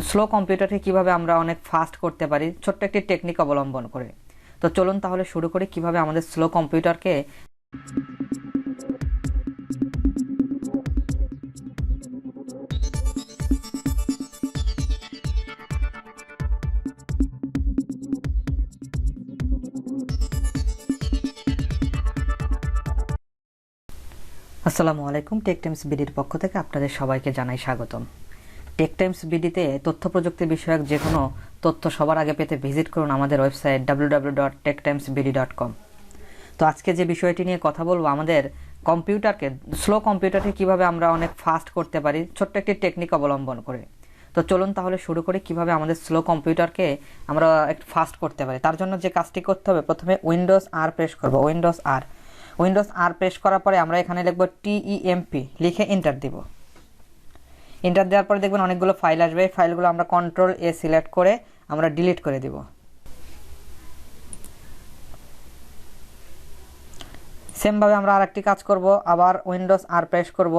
Slow কম্পিউটারকে কিভাবে আমরা অনেক ফাস্ট করতে পারি ছোট্ট একটি টেকনিক অবলম্বন করে। তো চলুন তাহলে শুরু করি কিভাবে আমাদের স্লো কম্পিউটারকে আসসালামু আলাইকুম, টেকটাইমস বিডির পক্ষ থেকে আপনাদের সবাইকে জানাই স্বাগতম। টেকটাইমস বিডিতে তথ্য প্রযুক্তি বিষয়ক যে কোনো তথ্য সবার আগে পেতে ভিজিট করুন আমাদের ওয়েবসাইট www.techtimesbd.com। তো আজকে যে বিষয়টি নিয়ে কথা বলবো, আমাদের স্লো কম্পিউটারকে কিভাবে আমরা অনেক ফাস্ট করতে পারি ছোট্ট একটি টেকনিক অবলম্বন করে। তো চলুন তাহলে শুরু করি কিভাবে আমাদের স্লো কম্পিউটারকে আমরা একটু ফাস্ট করতে পারি। তার জন্য যে কাজটি করতে হবে, প্রথমে উইন্ডোজ আর প্রেস করব। উইন্ডোজ আর প্রেস করার পরে আমরা এখানে লিখব TEMP, লিখে এন্টার দিব। এন্টার দেওয়ার পরে দেখবেন অনেকগুলো ফাইল আসবে। এই ফাইলগুলো আমরা Ctrl+A সিলেক্ট করে আমরা ডিলিট করে দিব। সেমভাবে আমরা আরেকটি কাজ করব, আবার উইন্ডোজ আর প্রেস করব।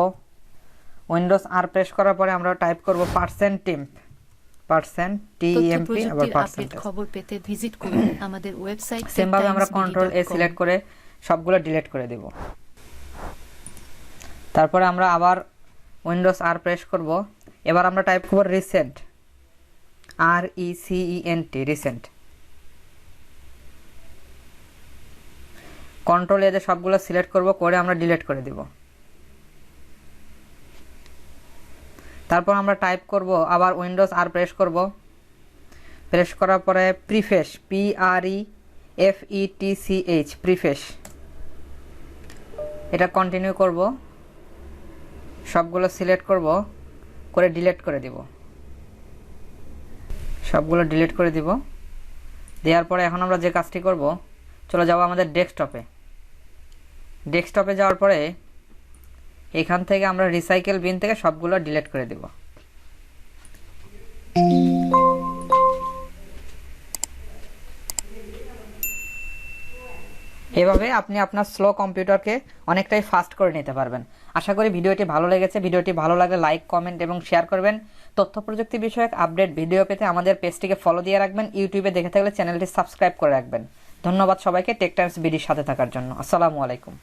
উইন্ডোজ আর প্রেস করার পরে আমরা টাইপ করব %temp, আবার খবর পেতে ভিজিট করুন আমাদের ওয়েবসাইট। সেমভাবে আমরা Ctrl+A সিলেক্ট করে সবগুলো ডিলিট করে দেব। তারপরে আমরা আবার উইন্ডোজ আর প্রেস করব। এবার আমরা টাইপ করব রিসেন্ট, RECENT, রিসেন্ট। Ctrl+A দিয়ে সবগুলো সিলেক্ট করব, করে আমরা ডিলিট করে দেব। তারপর আমরা টাইপ করব, আবার উইন্ডোজ আর প্রেস করব। প্রেস করার পরে প্রিফেস, PREFETCH, প্রিফেস, এটা কন্টিনিউ করব। সবগুলো সিলেক্ট করব, করে ডিলিট করে দিব। সবগুলো ডিলিট করে দিব। দেওয়ার পরে এখন আমরা যে কাজটি করব, চলে যাব আমাদের ডেস্কটপে যাওয়ার পরে এখান থেকে আমরা রিসাইকেল বিন থেকে সবগুলো ডিলিট করে দিব। এভাবে আপনি আপনার স্লো কম্পিউটারকে অনেকটাই ফাস্ট করে নিতে পারবেন। আশা করি ভিডিওটি ভালো লেগেছে। ভিডিওটি ভালো লাগলে লাইক, কমেন্ট এবং শেয়ার করবেন। তথ্য প্রযুক্তি বিষয়ক আপডেট ভিডিও পেতে আমাদের পেজটিকে ফলো দিয়ে রাখবেন। ইউটিউবে দেখে থাকলে চ্যানেলটি সাবস্ক্রাইব করে রাখবেন। ধন্যবাদ সবাইকে টেক টাইমস বিডির সাথে থাকার জন্য। আসসালামু আলাইকুম।